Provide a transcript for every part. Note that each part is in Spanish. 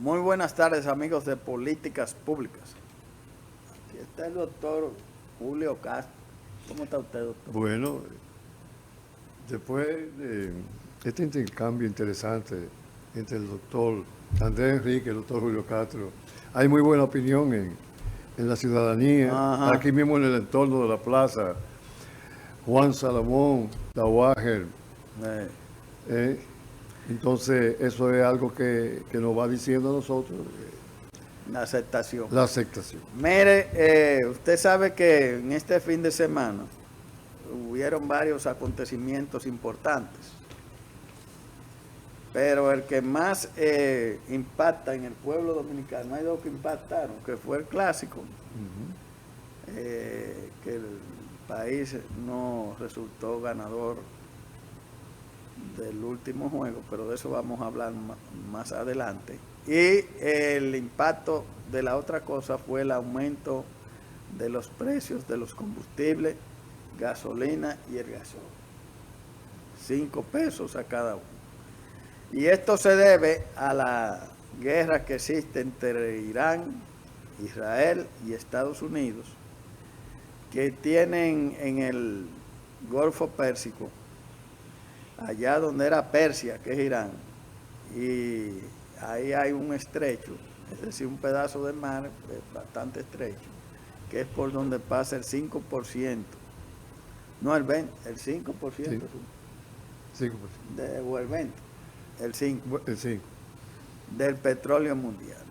Muy buenas tardes, amigos de Políticas Públicas. Aquí está el doctor Julio Castro. ¿Cómo está usted, doctor? Bueno, después de este intercambio interesante entre el doctor Andrés Enrique y el doctor Julio Castro, hay muy buena opinión en la ciudadanía, Ajá. aquí mismo en el entorno de la plaza, Juan Salomón, Tawajer. Eh, Entonces, eso es algo que nos va diciendo a nosotros la aceptación. la aceptación. Mire, usted sabe que en este fin de semana hubieron varios acontecimientos importantes, pero el que más impacta en el pueblo dominicano, hay dos que impactaron, que fue el clásico, que el país no resultó ganador del último juego, pero de eso vamos a hablar más adelante. Y el impacto de la otra cosa fue el aumento de los precios de los combustibles, gasolina y el gasol. 5 pesos a cada uno. Y esto se debe a la guerra que existe entre Irán, Israel y Estados Unidos, que tienen en el Golfo Pérsico, allá donde era Persia, que es Irán, y ahí hay un estrecho, es decir, un pedazo de mar bastante estrecho, que es por donde pasa el 5%, no el 20%, el 5%, Sí. 5%. o el 20%, el 5%, El 5%. del petróleo mundial.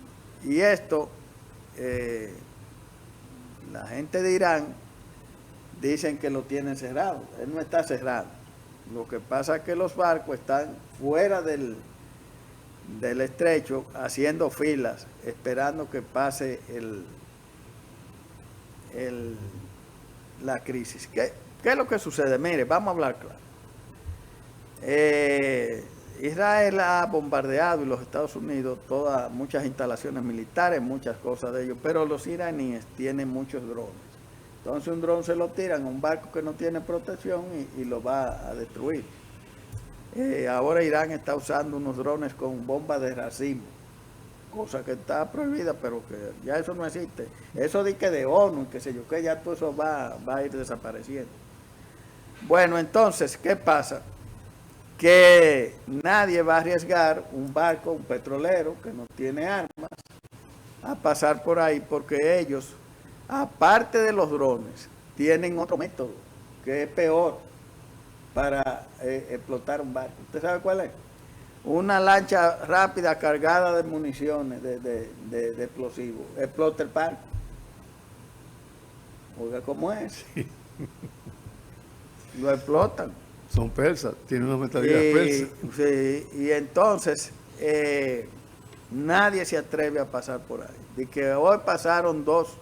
Y esto, la gente de Irán dicen que lo tienen cerrado, él no está cerrado. Lo que pasa es que los barcos están fuera del estrecho haciendo filas, esperando que pase la crisis. ¿Qué es lo que sucede? Mire, vamos a hablar claro. Israel ha bombardeado, y los Estados Unidos, muchas instalaciones militares, muchas cosas de ellos, pero los iraníes tienen muchos drones. Entonces un dron se lo tiran a un barco que no tiene protección y lo va a destruir. Ahora Irán está usando unos drones con bombas de racimo, cosa que está prohibida, pero que ya eso no existe. Eso de que de ONU, que sé yo, que ya todo eso va a ir desapareciendo. Bueno, entonces, ¿qué pasa? Que nadie va a arriesgar un barco, un petrolero que no tiene armas, a pasar por ahí, porque ellos, aparte de los drones, tienen otro método que es peor para explotar un barco. ¿Usted sabe cuál es? Una lancha rápida cargada de municiones, de explosivos, explota el barco. Oiga, ¿cómo es? Sí. Lo explotan. Son persas, tienen una mentalidad persa. Sí, y entonces nadie se atreve a pasar por ahí. De que hoy pasaron dos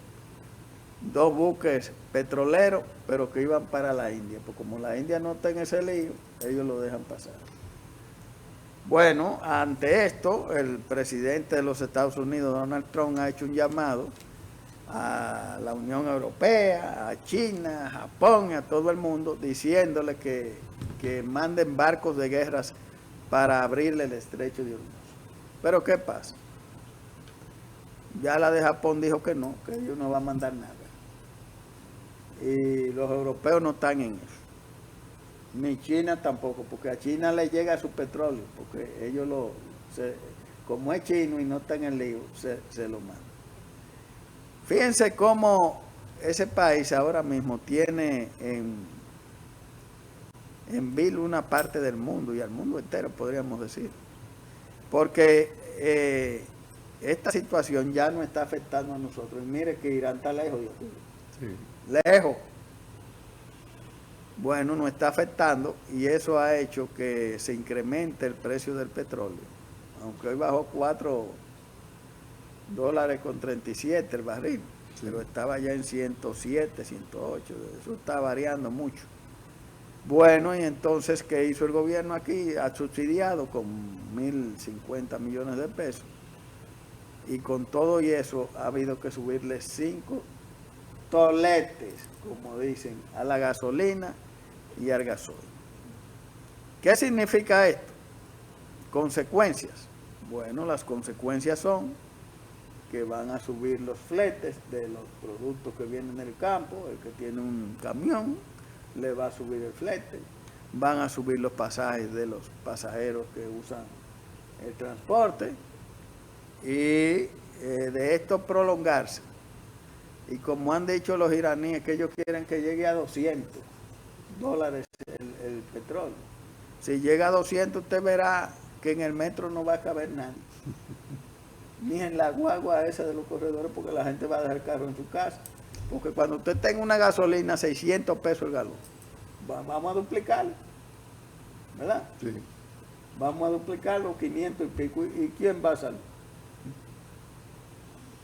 buques petroleros, pero que iban para la India, pues como la India no está en ese lío, ellos lo dejan pasar. Bueno, ante esto, el presidente de los Estados Unidos, Donald Trump, ha hecho un llamado a la Unión Europea, a China, a Japón y a todo el mundo, diciéndole que manden barcos de guerras para abrirle el estrecho de Hormuz. Pero ¿qué pasa? Ya la de Japón dijo que no, que ellos no van a mandar nada. Y los europeos no están en eso. Ni China tampoco, porque a China le llega su petróleo, porque ellos como es chino y no está en el lío, se lo mandan. Fíjense cómo ese país ahora mismo tiene en vilo una parte del mundo, y al mundo entero podríamos decir, porque esta situación ya no está afectando a nosotros. Y mire que Irán está lejos, Dios mío. Sí. Lejos. Bueno, nos está afectando, y eso ha hecho que se incremente el precio del petróleo, aunque hoy bajó $4.37 el barril, sí, pero estaba ya en 107, 108, eso está variando mucho. Bueno, y entonces, ¿qué hizo el gobierno aquí? Ha subsidiado con 1.050 millones de pesos, y con todo y eso ha habido que subirle 5 toletes, como dicen, a la gasolina y al gasoil. ¿Qué significa esto? Consecuencias. Bueno, las consecuencias son que van a subir los fletes de los productos que vienen del campo. El que tiene un camión le va a subir el flete, van a subir los pasajes de los pasajeros que usan el transporte, y de esto prolongarse, y como han dicho los iraníes, que ellos quieren que llegue a $200 el petróleo. Si llega a 200, usted verá que en el metro no va a caber nadie, ni en la guagua esa de los corredores, porque la gente va a dejar el carro en su casa. Porque cuando usted tenga una gasolina, 600 pesos el galón, vamos a duplicarlo, ¿verdad? Sí. Vamos a duplicarlo, 500 y pico. ¿Y quién va a salir?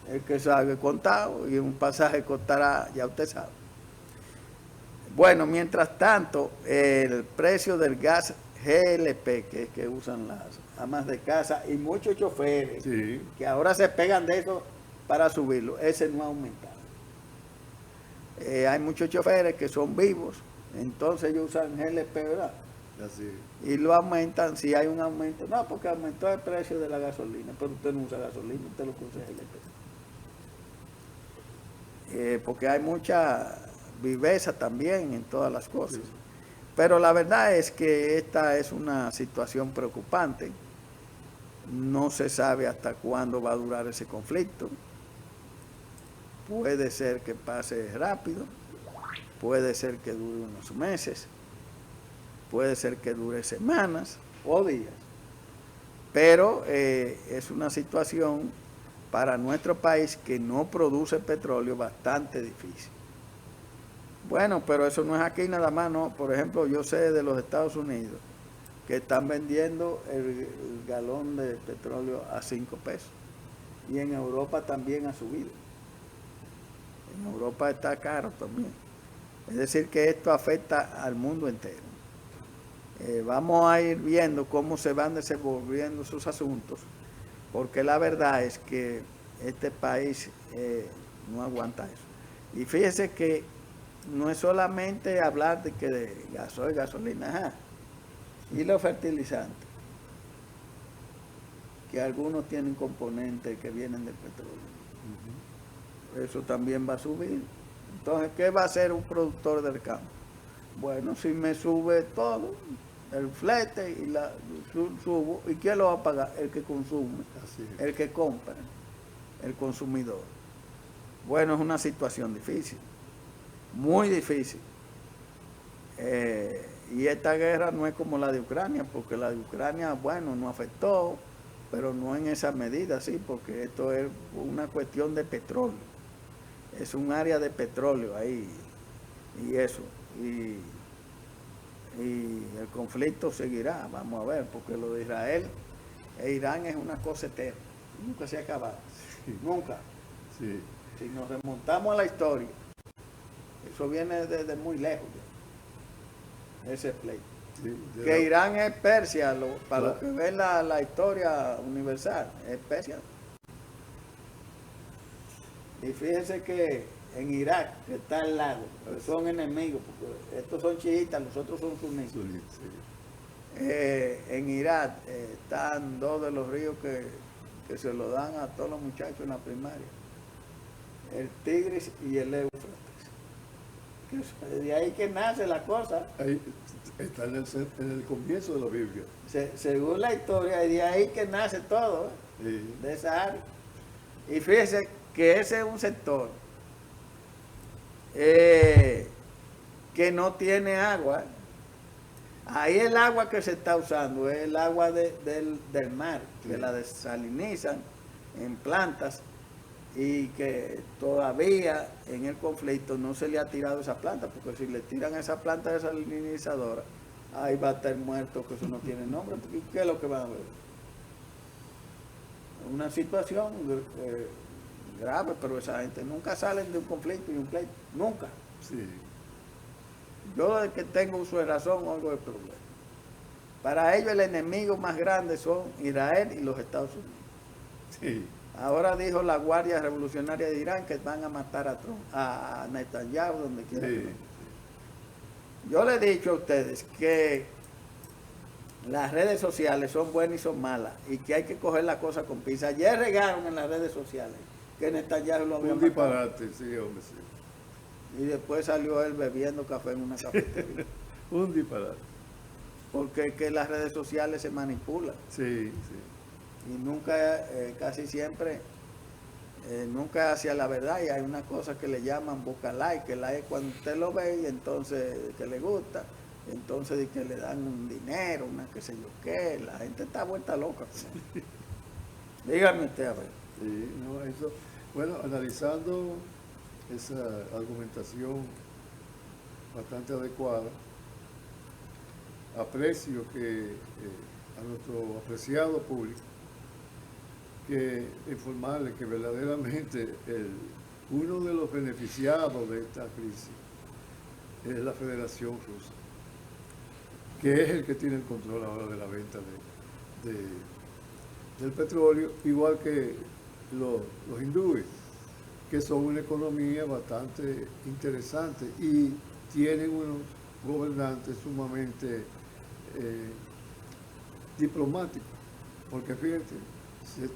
El que salga contado, y un pasaje costará, ya usted sabe. Bueno, mientras tanto, el precio del gas GLP, que usan las amas de casa y muchos choferes, Sí. que ahora se pegan de eso para subirlo, ese no ha aumentado. Hay muchos choferes que son vivos, entonces ellos usan GLP, ¿verdad? Así. Y lo aumentan si hay un aumento. No, porque aumentó el precio de la gasolina, pero usted no usa gasolina, usted lo usa GLP. Porque hay mucha viveza también en todas las cosas. Sí. Pero la verdad es que esta es una situación preocupante. No se sabe hasta cuándo va a durar ese conflicto. Puede ser que pase rápido, puede ser que dure unos meses, puede ser que dure semanas o días. Pero es una situación para nuestro país que no produce petróleo bastante difícil. Bueno, pero eso no es aquí nada más, ¿no? Por ejemplo, yo sé de los Estados Unidos que están vendiendo el galón de petróleo a 5 pesos. Y en Europa también ha subido. En Europa está caro también. Es decir, que esto afecta al mundo entero. Vamos a ir viendo cómo se van desenvolviendo sus asuntos, porque la verdad es que este país no aguanta eso. Y fíjese que no es solamente hablar de que de gasoil, gasolina, ajá, y los fertilizantes, que algunos tienen componentes que vienen del petróleo. Eso también va a subir. Entonces, ¿qué va a hacer un productor del campo? Bueno, si me sube todo, el flete, y subo, ¿y quién lo va a pagar? El que consume, Así es. el que compra, el consumidor. Bueno, es una situación difícil, muy difícil. Y esta guerra no es como la de Ucrania, porque la de Ucrania, bueno, no afectó, pero no en esa medida, sí, porque esto es una cuestión de petróleo. Es un área de petróleo ahí, y eso. Y el conflicto seguirá, vamos a ver, porque lo de Israel e Irán es una cosa eterna, nunca se acaba, Sí. nunca. Sí. Si nos remontamos a la historia, eso viene desde muy lejos, ya, ese pleito. Sí. Que Irán es Persia, para los Claro. que ven la historia universal, es Persia. Y fíjense que en Irak, que está al lado, que son enemigos, porque estos son chiitas, los otros son sunitas. Sí. En Irak están dos de los ríos que se lo dan a todos los muchachos en la primaria, el Tigris y el Éufrates. Que de ahí que nace la cosa, Ahí está en el comienzo de la Biblia. según la historia, y de ahí que nace todo, Sí. de esa área. Y fíjense que ese es un sector que no tiene agua. Ahí el agua que se está usando es el agua del mar, que la desalinizan en plantas, y que todavía en el conflicto no se le ha tirado esa planta, porque si le tiran esa planta desalinizadora, ahí va a estar muerto, que eso no tiene nombre. ¿Y qué es lo que van a ver? Una situación grave, pero esa gente nunca salen de un conflicto y un pleito, nunca. Sí. Yo desde que tengo uso de razón oigo el problema. Para ellos el enemigo más grande son Israel y los Estados Unidos. Sí. Ahora dijo la Guardia Revolucionaria de Irán que van a matar a Trump, a Netanyahu, donde quiera. Sí. Yo le he dicho a ustedes que las redes sociales son buenas y son malas, y que hay que coger la cosa con pinza. Ayer regaron en las redes sociales que Netanyahu lo había Un matado. disparate, sí, hombre, sí. Y después salió él bebiendo café en una cafetería. Un disparate. Porque es que las redes sociales se manipulan. Sí, sí. Y nunca, casi siempre, nunca hacia la verdad. Y hay una cosa que le llaman busca like, que like cuando usted lo ve y entonces que le gusta. Entonces que le dan un dinero, una qué sé yo qué. La gente está vuelta loca. Dígame usted a ver. Sí, no, eso. Bueno, analizando esa argumentación bastante adecuada, aprecio que a nuestro apreciado público que informarle que verdaderamente uno de los beneficiados de esta crisis es la Federación Rusa, que es el que tiene el control ahora de la venta del petróleo, igual que los hindúes, que son una economía bastante interesante y tienen unos gobernantes sumamente diplomáticos, porque fíjate,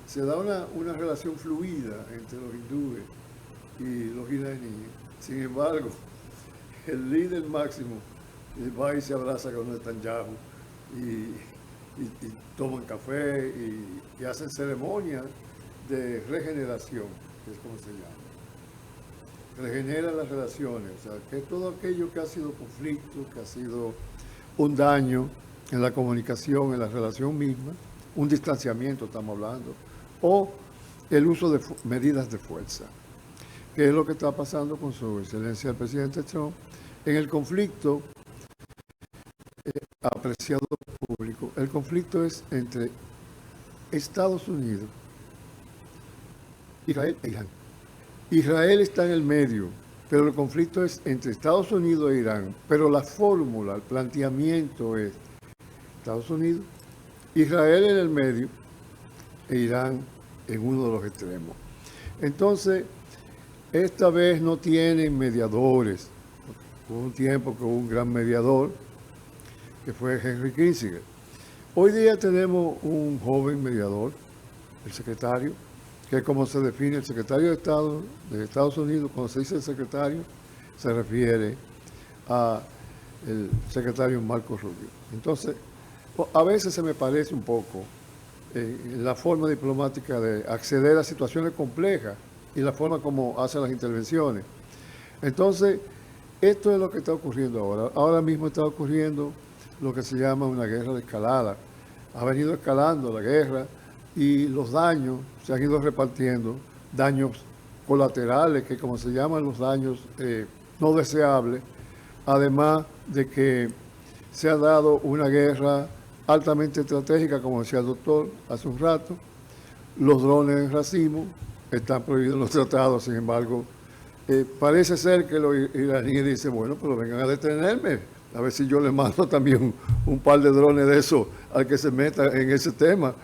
se da una relación fluida entre los hindúes y los iraníes. Sin embargo, el líder máximo va y se abraza con Netanyahu y toman café y hacen ceremonias de regeneración, que es como se llama. Regenera las relaciones, o sea, que todo aquello que ha sido conflicto, que ha sido un daño en la comunicación, en la relación misma, un distanciamiento estamos hablando, o el uso de medidas de fuerza, que es lo que está pasando con su excelencia el presidente Trump en el conflicto apreciado público. El conflicto es entre Estados Unidos, Israel e Irán. Israel está en el medio, pero el conflicto es entre Estados Unidos e Irán. Pero la fórmula, el planteamiento es Estados Unidos, Israel en el medio e Irán en uno de los extremos. Entonces, esta vez no tienen mediadores. Hubo un tiempo que hubo un gran mediador, que fue Henry Kissinger. Hoy día tenemos un joven mediador, el secretario, que es como se define el secretario de Estado de Estados Unidos. Cuando se dice el secretario, se refiere al secretario Marco Rubio. Entonces, a veces se me parece un poco la forma diplomática de acceder a situaciones complejas y la forma como hace las intervenciones. Entonces, esto es lo que está ocurriendo ahora. Ahora mismo está ocurriendo lo que se llama una guerra de escalada. Ha venido escalando la guerra y los daños se han ido repartiendo, daños colaterales, que como se llaman los daños no deseables, además de que se ha dado una guerra altamente estratégica, como decía el doctor hace un rato. Los drones en racimo están prohibidos en los tratados, sin embargo, parece ser que los iraníes dicen, bueno, pero vengan a detenerme, a ver si yo les mando también un par de drones de esos al que se meta en ese tema.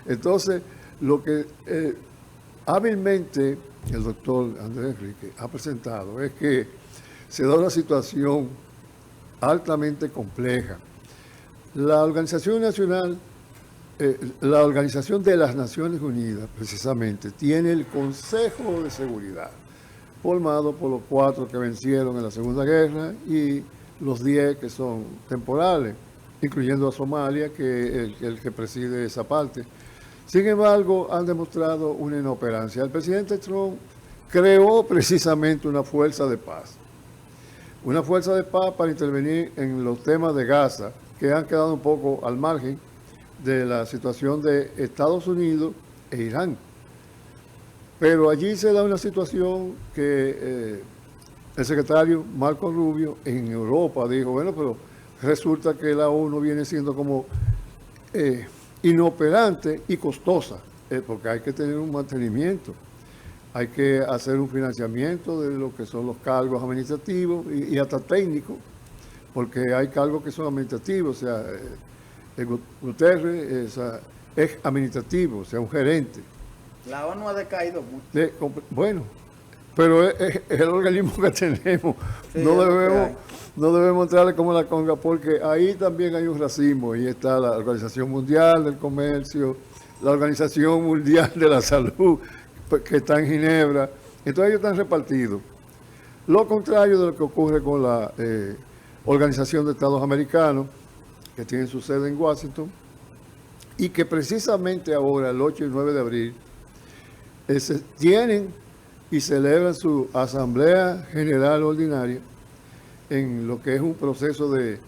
Entonces, lo que hábilmente el doctor Andrés Enrique ha presentado es que se da una situación altamente compleja. La Organización Nacional, la Organización de las Naciones Unidas, precisamente, tiene el Consejo de Seguridad, formado por los 4 que vencieron en la Segunda Guerra y los 10 que son temporales, incluyendo a Somalia, que es el que preside esa parte. Sin embargo, han demostrado una inoperancia. El presidente Trump creó precisamente una fuerza de paz. Una fuerza de paz para intervenir en los temas de Gaza, que han quedado un poco al margen de la situación de Estados Unidos e Irán. Pero allí se da una situación que el secretario Marco Rubio en Europa dijo, bueno, pero resulta que la ONU viene siendo como inoperante y costosa, porque hay que tener un mantenimiento, hay que hacer un financiamiento de lo que son los cargos administrativos y hasta técnicos, porque hay cargos que son administrativos, o sea, Guterres es administrativo, o sea, un gerente. La ONU ha decaído mucho. Bueno, pero es el organismo que tenemos. Sí, No es lo que debemos, hay. no debemos entrarle como la conga, porque ahí también hay un racismo. Ahí está la Organización Mundial del Comercio, la Organización Mundial de la Salud, que está en Ginebra. Entonces ellos están repartidos. Lo contrario de lo que ocurre con la Organización de Estados Americanos, que tiene su sede en Washington, y que precisamente ahora, el 8 y 9 de abril, tienen y celebran su Asamblea General Ordinaria en lo que es un proceso de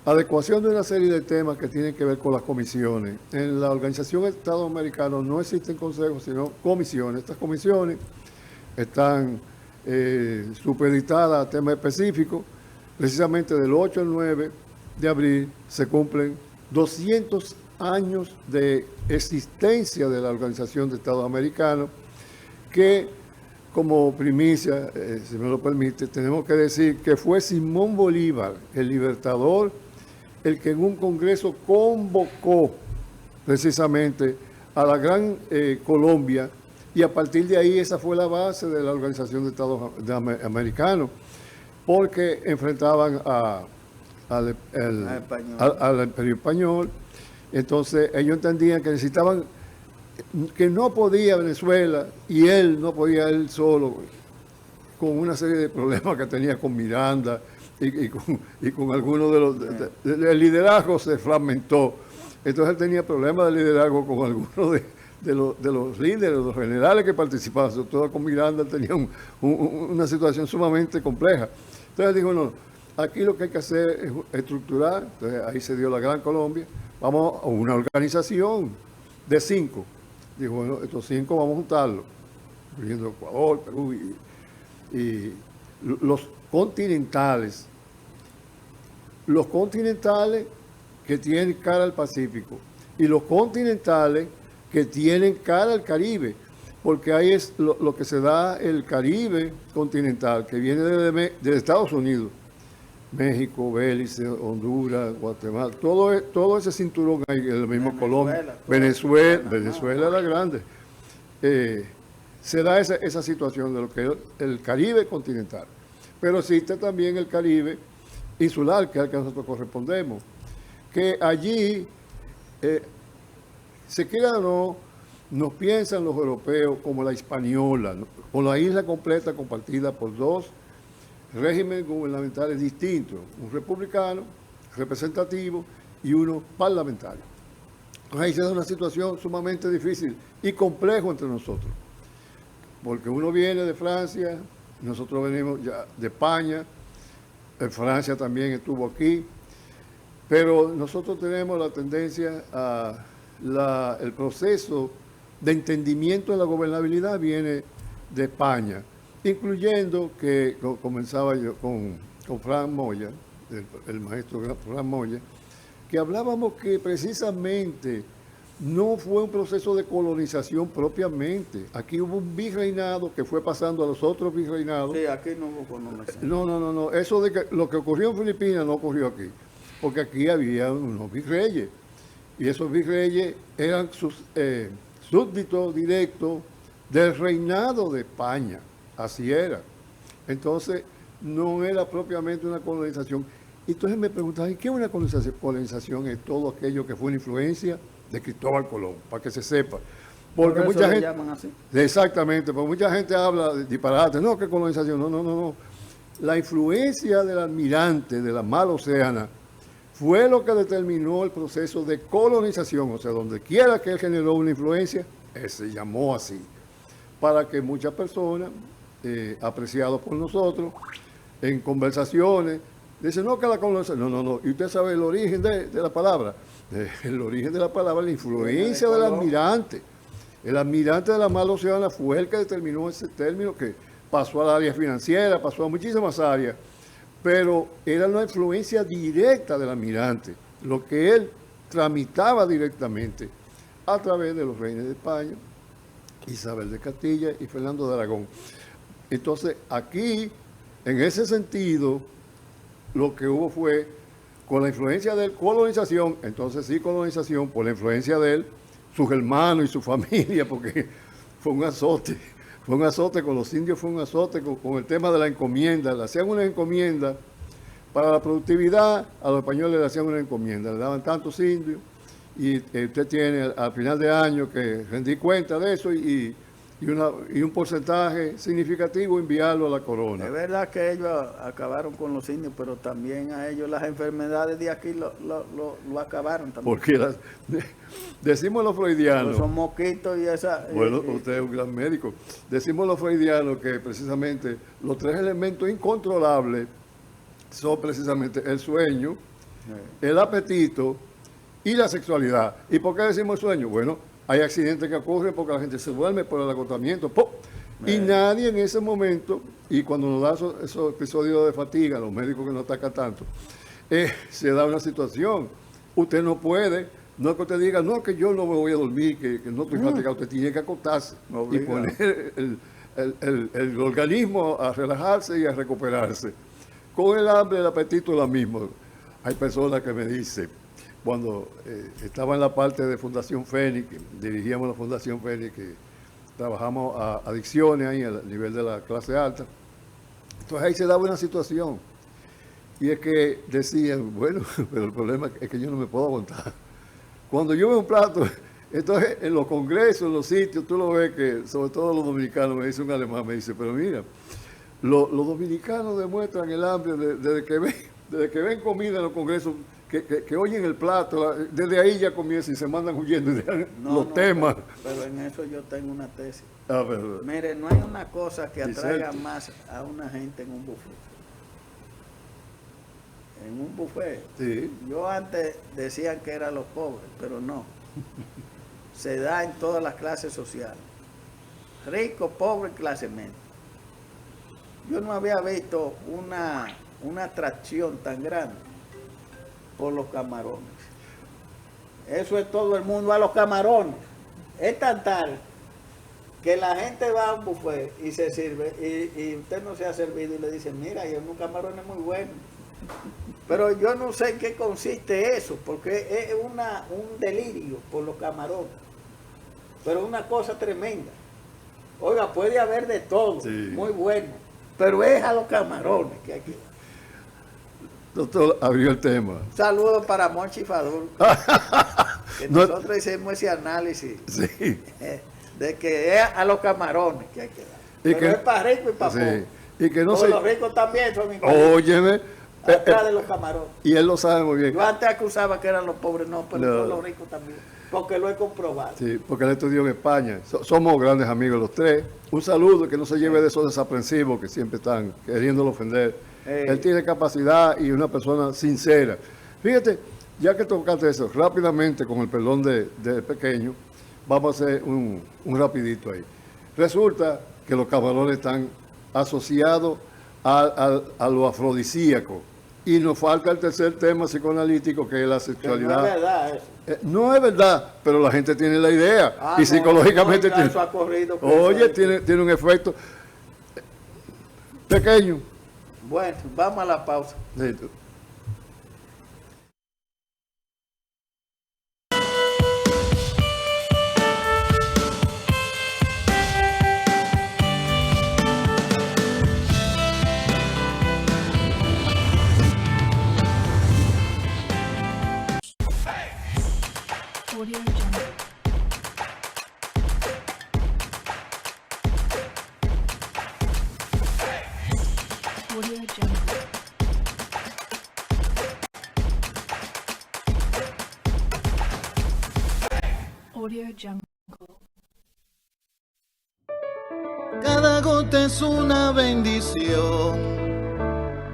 adecuación de una serie de temas que tienen que ver con las comisiones. En la Organización de Estados Americanos no existen consejos, sino comisiones. Estas comisiones están supeditadas a temas específicos. Precisamente del 8 al 9 de abril se cumplen 200 años de existencia de la Organización de Estados Americanos, que como primicia, si me lo permite, tenemos que decir que fue Simón Bolívar, el libertador, el que en un congreso convocó precisamente a la Gran Colombia, y a partir de ahí esa fue la base de la Organización de Estados Americanos, porque enfrentaban al Imperio Español. Entonces ellos entendían que necesitaban, que no podía Venezuela, y él no podía él solo, con una serie de problemas que tenía con Miranda y con algunos de los... el liderazgo se fragmentó. Entonces él tenía problemas de liderazgo con algunos de los líderes, los generales que participaban, sobre todo con Miranda. Él tenía una situación sumamente compleja. Entonces dijo, no, aquí lo que hay que hacer es estructurar. Entonces ahí se dio la Gran Colombia. Vamos a una organización de 5. Dijo, bueno, estos 5 vamos a juntarlos, incluyendo Ecuador, Perú y los continentales. Los continentales que tienen cara al Pacífico y los continentales que tienen cara al Caribe, porque ahí es lo que se da el Caribe continental, que viene de Estados Unidos, México, Belice, Honduras, Guatemala, todo ese cinturón ahí, el mismo Colombia, Venezuela la grande. Se da esa situación de lo que es el Caribe continental. Pero existe también el Caribe insular, que es al que nosotros correspondemos, que allí, se quiera o no, nos piensan los europeos como la Hispaniola, ¿no? Con la isla completa compartida por 2 regímenes gubernamentales distintos, un republicano representativo y uno parlamentario. Entonces ahí se da una situación sumamente difícil y complejo entre nosotros, porque uno viene de Francia, nosotros venimos ya de España, Francia también estuvo aquí, pero nosotros tenemos la tendencia a el proceso de entendimiento de la gobernabilidad viene de España, incluyendo que comenzaba yo con Fran Moya, el maestro Fran Moya, que hablábamos que precisamente no fue un proceso de colonización propiamente. Aquí hubo un virreinado que fue pasando a los otros virreinados. Sí, aquí no hubo colonización. No. Eso de que lo que ocurrió en Filipinas no ocurrió aquí, porque aquí había unos virreyes, y esos virreyes eran súbditos directos del reinado de España. Así era. Entonces, no era propiamente una colonización. Entonces me preguntaban, ¿qué es una colonización? Colonización es todo aquello que fue una influencia de Cristóbal Colón, para que se sepa. Porque ¿Por eso mucha le gente... llaman así? Exactamente, porque mucha gente habla de disparate. No, ¿qué colonización? No. La influencia del almirante de la Mar Océana fue lo que determinó el proceso de colonización. O sea, donde quiera que él generó una influencia, se llamó así. Para que muchas personas, apreciados por nosotros, en conversaciones, dicen, no, que la colonización, no. Y usted sabe el origen de la palabra. El origen de la palabra, la influencia del almirante. El almirante de la Mar Océana fue el que determinó ese término, que pasó al área financiera, pasó a muchísimas áreas, pero era una influencia directa del almirante, lo que él tramitaba directamente a través de los reyes de España, Isabel de Castilla y Fernando de Aragón. Entonces, aquí, en ese sentido, lo que hubo fue, con la influencia de él, colonización, entonces sí colonización, por la influencia de él, sus hermanos y su familia, porque fue un azote Fue un azote con los indios, fue un azote con el tema de la encomienda. Le hacían una encomienda para la productividad, a los españoles le hacían una encomienda, le daban tantos indios y usted tiene al final de año que rendir cuenta de eso y un porcentaje significativo enviarlo a la corona. Es verdad que ellos acabaron con los indios, pero también a ellos las enfermedades de aquí lo acabaron también. Porque decimos los freudianos. Pues son mosquitos y esa... Bueno, usted es un gran médico. Decimos los freudianos que precisamente los 3 elementos incontrolables son precisamente el sueño, el apetito y la sexualidad. ¿Y por qué decimos sueño? Bueno, hay accidentes que ocurren porque la gente se duerme por el agotamiento. ¡Pum! Y nadie en ese momento, y cuando nos da esos episodios de fatiga, los médicos que no atacan tanto, se da una situación. Usted no puede, no es que usted diga, no, que yo no me voy a dormir, que no estoy fatigado. Usted tiene que acostarse y poner el organismo a relajarse y a recuperarse. Con el hambre, el apetito es lo mismo. Hay personas que me dicen, cuando estaba en la parte de Fundación Fénix, dirigíamos la Fundación Fénix, que trabajamos a adicciones ahí a nivel de la clase alta, entonces ahí se daba una situación. Y es que decían, bueno, pero el problema es que yo no me puedo aguantar. Cuando yo veo un plato, entonces en los congresos, en los sitios, tú lo ves que, sobre todo los dominicanos, me dice un alemán, me dice, pero mira, los dominicanos demuestran el hambre desde que ven comida en los congresos, que oyen el plato, desde ahí ya comienzan y se mandan huyendo y dejan los temas. Pero en eso yo tengo una tesis. Pero, mire, no hay una cosa que atraiga más a una gente en un buffet. En un buffet. Sí. Yo antes decían que eran los pobres, pero no. Se da en todas las clases sociales. Rico, pobre, clase media. Yo no había visto una atracción tan grande por los camarones. Eso es todo el mundo a los camarones. Es tan tal que la gente va a un buffet y se sirve y usted no se ha servido y le dice, mira, hay unos camarones muy buenos. Pero yo no sé en qué consiste eso, porque es un delirio por los camarones. Pero una cosa tremenda. Oiga, puede haber de todo, sí, muy bueno, pero es a los camarones que hay que dar. Doctor, abrió el tema. Un saludo para Monchi Fadul, que nosotros hicimos ese análisis, sí, de que es a los camarones que hay que dar. Pero que es para rico y para pobre. Y que no los ricos también son iguales. Óyeme. Atrás de los camarones. Y él lo sabe muy bien. Yo antes acusaba que eran los pobres, no, pero los ricos también. Porque lo he comprobado. Sí, porque él estudió en España. Somos grandes amigos los tres. Un saludo, que no se lleve de esos desaprensivos que siempre están queriéndolo ofender. Él tiene capacidad y una persona sincera. Fíjate, ya que tocaste eso, rápidamente, con el perdón de pequeño, vamos a hacer un rapidito ahí. Resulta que los camarones están asociados a lo afrodisíaco. Y nos falta el tercer tema psicoanalítico, que es la sexualidad. No es verdad eso. No es verdad, pero la gente tiene la idea. Y psicológicamente tiene. Eso ha corrido. Oye, tiene un efecto pequeño. Bueno, vamos a la pausa. Listo. Cada gota es una bendición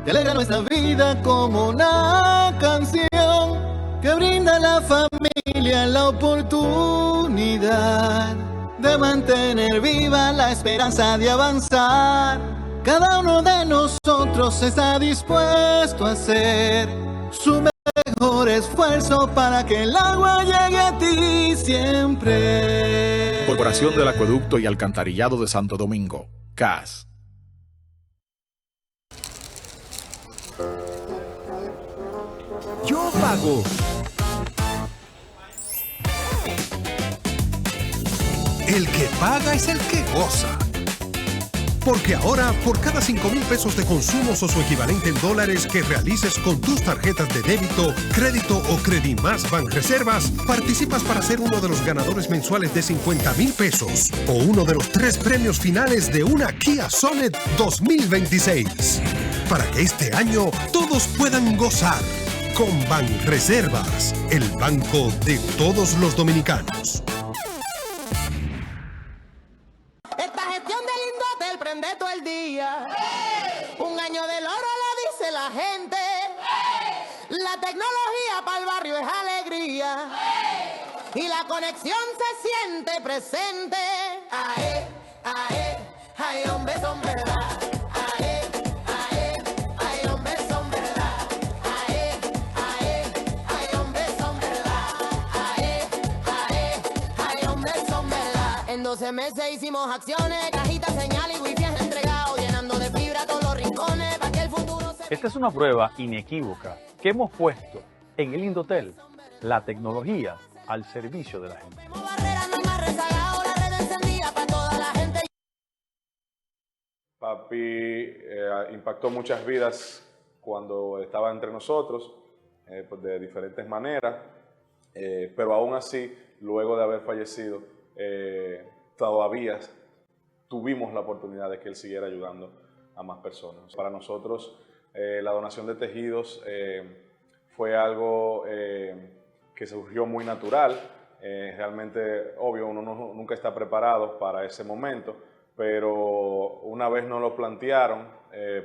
que alegra nuestra vida como una canción que brinda a la familia la oportunidad de mantener viva la esperanza de avanzar. Cada uno de nosotros está dispuesto a hacer su mejor esfuerzo para que el agua llegue a ti siempre. Corporación del Acueducto y Alcantarillado de Santo Domingo, CAS. Yo pago. El que paga es el que goza. Porque ahora, por cada 5,000 pesos de consumos o su equivalente en dólares que realices con tus tarjetas de débito, crédito o Credimás Banreservas, participas para ser uno de los ganadores mensuales de 50,000 pesos o uno de los 3 premios finales de una Kia Sonet 2026. Para que este año todos puedan gozar. Con Banreservas, el banco de todos los dominicanos. Esta gestión del Indotel prende todo el día. Un año del oro lo dice la gente. La tecnología para el barrio es alegría. Y la conexión se siente presente. Ae, ae, ay, hombres son verdad. Ae, ae, ay, hombres son verdad. Ae, ae, ay, hombres son verdad. Ae, ae, ay, hombres son verdad. En 12 meses hicimos acciones, cajita, señal y wifi entregado, llenando de fibra todos los rincones para que el futuro se... Esta es una prueba inequívoca que hemos puesto en el Indotel, la tecnología al servicio de la gente. Papi impactó muchas vidas cuando estaba entre nosotros, pues de diferentes maneras, pero aún así, luego de haber fallecido, todavía tuvimos la oportunidad de que él siguiera ayudando a más personas. Para nosotros, la donación de tejidos fue algo que surgió muy natural. Realmente, obvio, uno nunca está preparado para ese momento, pero una vez nos lo plantearon,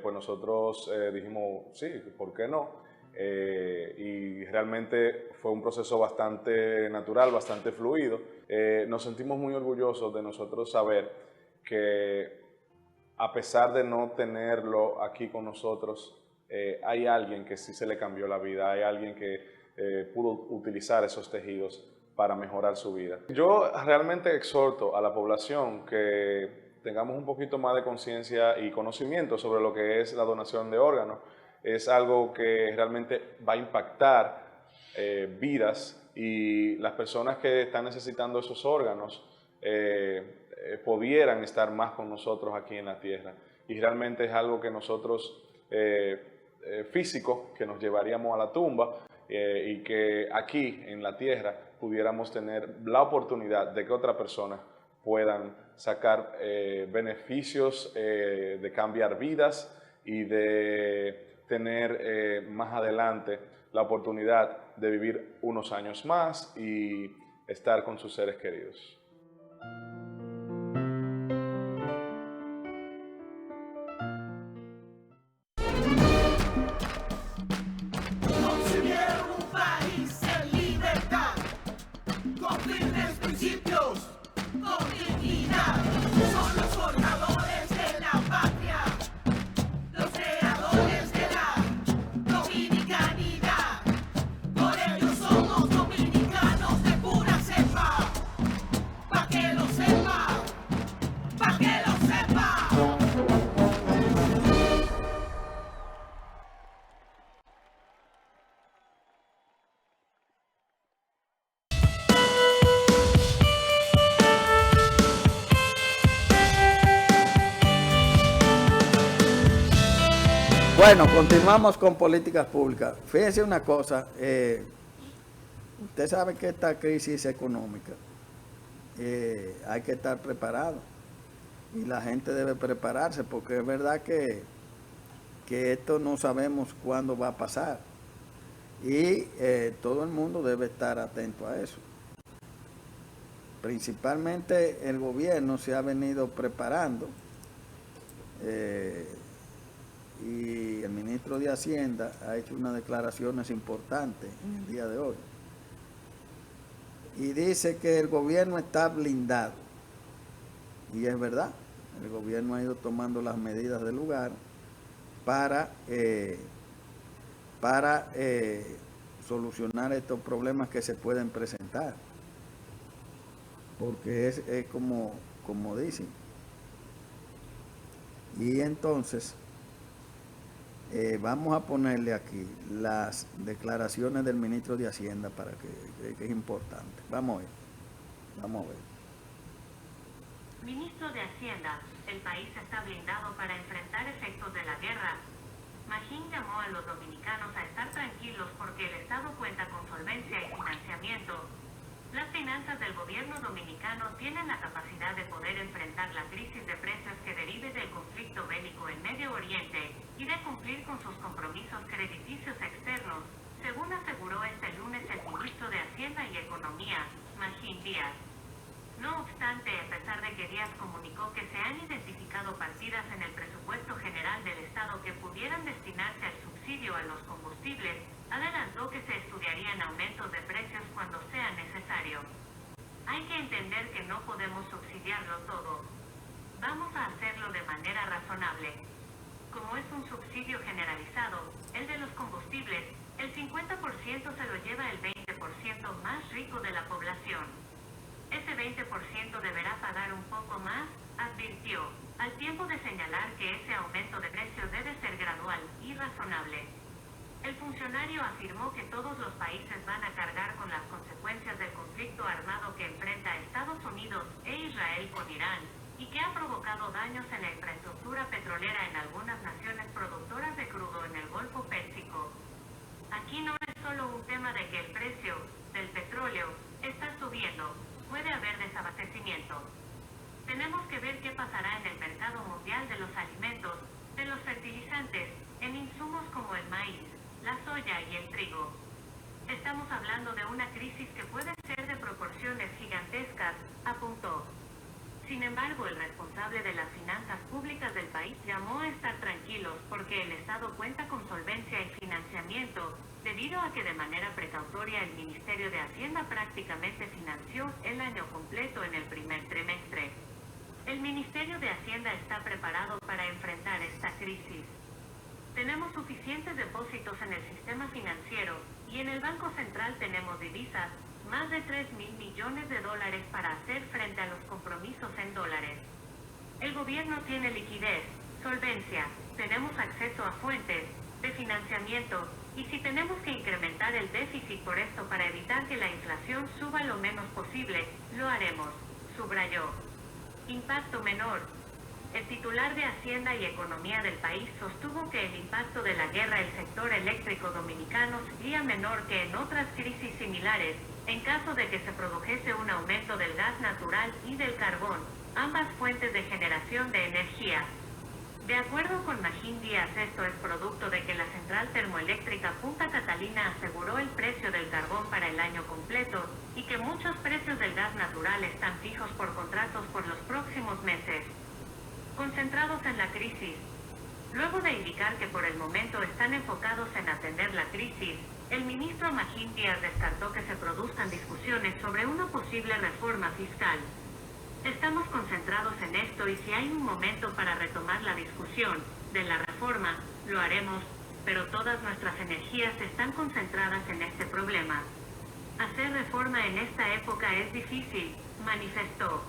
pues nosotros dijimos, sí, ¿por qué no? Y realmente fue un proceso bastante natural, bastante fluido. Nos sentimos muy orgullosos de nosotros saber que a pesar de no tenerlo aquí con nosotros, hay alguien que sí se le cambió la vida, hay alguien que pudo utilizar esos tejidos para mejorar su vida. Yo realmente exhorto a la población que tengamos un poquito más de conciencia y conocimiento sobre lo que es la donación de órganos. Es algo que realmente va a impactar vidas, y las personas que están necesitando esos órganos pudieran estar más con nosotros aquí en la tierra. Y realmente es algo que nosotros, físico, que nos llevaríamos a la tumba, y que aquí en la tierra pudiéramos tener la oportunidad de que otras personas puedan sacar beneficios de cambiar vidas y de tener más adelante la oportunidad de vivir unos años más y estar con sus seres queridos. Concibieron un país en libertad, con firmes principios, con dignidad. Son los forjadores de la patria, los creadores de la dominicanidad. Por ello somos dominicanos de pura cepa, pa' que lo sepa, pa' que lo sepa. Bueno, continuamos con políticas públicas. Fíjense una cosa, usted sabe que esta crisis económica hay que estar preparado, y la gente debe prepararse, porque es verdad que esto no sabemos cuándo va a pasar, y todo el mundo debe estar atento a eso. Principalmente el gobierno se ha venido preparando, y el ministro de Hacienda ha hecho unas declaraciones importantes en el día de hoy, y dice que el gobierno está blindado, y es verdad, el gobierno ha ido tomando las medidas del lugar para solucionar estos problemas que se pueden presentar, porque es como dicen. Y entonces vamos a ponerle aquí las declaraciones del ministro de Hacienda para que es importante. Vamos a ver. Ministro de Hacienda, el país está blindado para enfrentar efectos de la guerra. Magín llamó a los dominicanos a estar tranquilos porque el Estado cuenta con solvencia y financiamiento. Las finanzas del gobierno dominicano tienen la capacidad de poder enfrentar la crisis de precios que derive del conflicto bélico en Medio Oriente y de cumplir con sus compromisos crediticios externos, según aseguró este lunes el ministro de Hacienda y Economía, Magín Díaz. No obstante, a pesar de que Díaz comunicó que se han identificado partidas en el presupuesto general del Estado que pudieran destinarse al subsidio a los combustibles, adelantó que se estudiarían aumentos de precios cuando sea necesario. Hay que entender que no podemos subsidiarlo todo. Vamos a hacerlo de manera razonable. Como es un subsidio generalizado, el de los combustibles, el 50% se lo lleva el 20% más rico de la población. Ese 20% deberá pagar un poco más, advirtió, al tiempo de señalar que ese aumento de precios debe ser gradual y razonable. El funcionario afirmó que todos los países van a cargar con las consecuencias del conflicto armado que enfrenta Estados Unidos e Israel con Irán, y que ha provocado daños en la infraestructura petrolera en algunas naciones productoras de crudo en el Golfo Pérsico. Aquí no es solo un tema de que el precio del petróleo está subiendo, puede haber desabastecimiento. Tenemos que ver qué pasará en el mercado mundial de los alimentos, de los fertilizantes, en insumos como el maíz, la soya y el trigo. Estamos hablando de una crisis que puede ser de proporciones gigantescas, apuntó. Sin embargo, el responsable de las finanzas públicas del país llamó a estar tranquilos porque el Estado cuenta con solvencia y financiamiento, debido a que de manera precautoria el Ministerio de Hacienda prácticamente financió el año completo en el primer trimestre. El Ministerio de Hacienda está preparado para enfrentar esta crisis. Tenemos suficientes depósitos en el sistema financiero y en el Banco Central tenemos divisas, más de 3.000 millones de dólares para hacer frente a los compromisos en dólares. El gobierno tiene liquidez, solvencia, tenemos acceso a fuentes de financiamiento y si tenemos que incrementar el déficit por esto para evitar que la inflación suba lo menos posible, lo haremos, subrayó. Impacto menor. El titular de Hacienda y Economía del país sostuvo que el impacto de la guerra del sector eléctrico dominicano sería menor que en otras crisis similares, en caso de que se produjese un aumento del gas natural y del carbón, ambas fuentes de generación de energía. De acuerdo con Magín Díaz, esto es producto de que la central termoeléctrica Punta Catalina aseguró el precio del carbón para el año completo y que muchos precios del gas natural están fijos por contratos por los próximos meses. Concentrados en la crisis. Luego de indicar que por el momento están enfocados en atender la crisis, el ministro Magín Díaz descartó que se produzcan discusiones sobre una posible reforma fiscal. Estamos concentrados en esto y si hay un momento para retomar la discusión de la reforma, lo haremos, pero todas nuestras energías están concentradas en este problema. Hacer reforma en esta época es difícil, manifestó.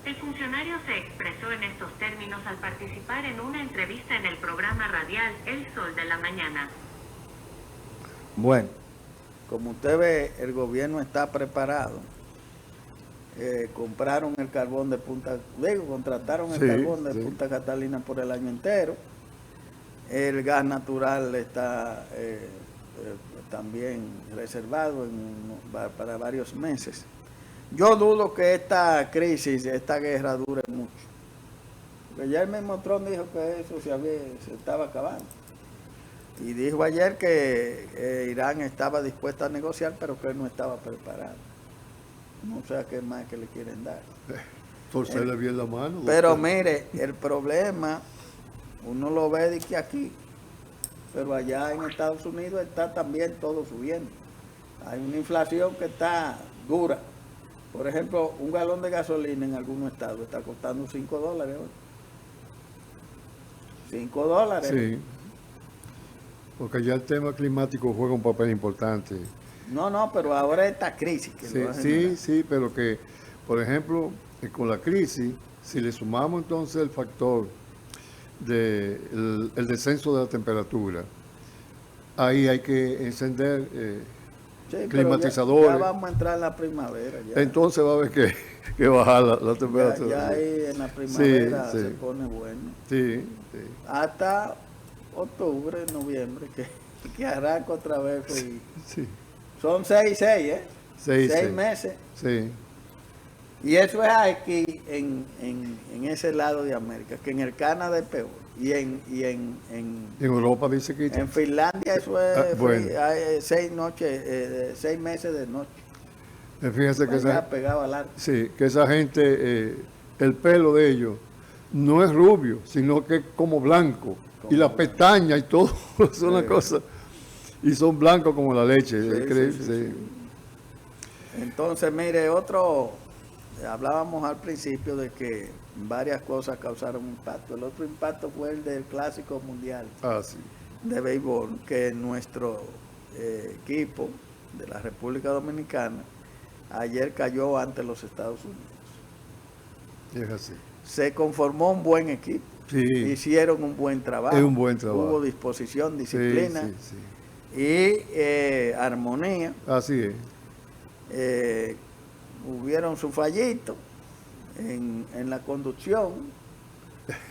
El funcionario se expresó en estos términos al participar en una entrevista en el programa radial El Sol de la Mañana. Bueno, como usted ve, el gobierno está preparado. Compraron el carbón de contrataron el carbón de Punta Catalina por el año entero. El gas natural está también reservado para varios meses. Yo dudo que esta crisis, esta guerra dure mucho. Porque ya el mismo Trump dijo que eso se estaba acabando. Y dijo ayer que Irán estaba dispuesto a negociar, pero que él no estaba preparado. No sé a qué más que le quieren dar. Torcerle bien la mano. Pero mire, el problema, uno lo ve de que aquí, pero allá en Estados Unidos está también todo subiendo. Hay una inflación que está dura. Por ejemplo, un galón de gasolina en algunos estados está costando $5 hoy. $5. Sí. Porque ya el tema climático juega un papel importante. No, pero ahora esta crisis. Que sí, pero que, por ejemplo, con la crisis, si le sumamos entonces el factor del descenso de la temperatura, ahí hay que encender Sí, pero climatizadores. Ya vamos a entrar en la primavera. Ya. Entonces va a haber que bajar la temperatura. Ya ahí en la primavera Sí, se sí. pone bueno. Sí, sí. Hasta octubre, noviembre, que arranca otra vez. Pues, Sí. son 6, ¿eh? 6 meses. Sí. Y eso es aquí en ese lado de América, que en el Canadá es peor. Y en En Europa dice que... en Finlandia eso es bueno. hay 6 meses de noche. Fíjense que Allá pegado al arco. sí, que esa gente, el pelo de ellos no es rubio, sino que es como blanco. Y la pestaña y todo, es una cosa. Y son blancos como la leche. Sí. Entonces, mire, hablábamos al principio de que varias cosas causaron impacto. El otro impacto fue el del Clásico Mundial Sí. de béisbol, que nuestro equipo de la República Dominicana ayer cayó ante los Estados Unidos. Es así. Se conformó un buen equipo. Sí. Hicieron un buen trabajo. Es un buen trabajo. Hubo disposición, disciplina Sí. y armonía. Así es. Hubieron su fallito en la conducción,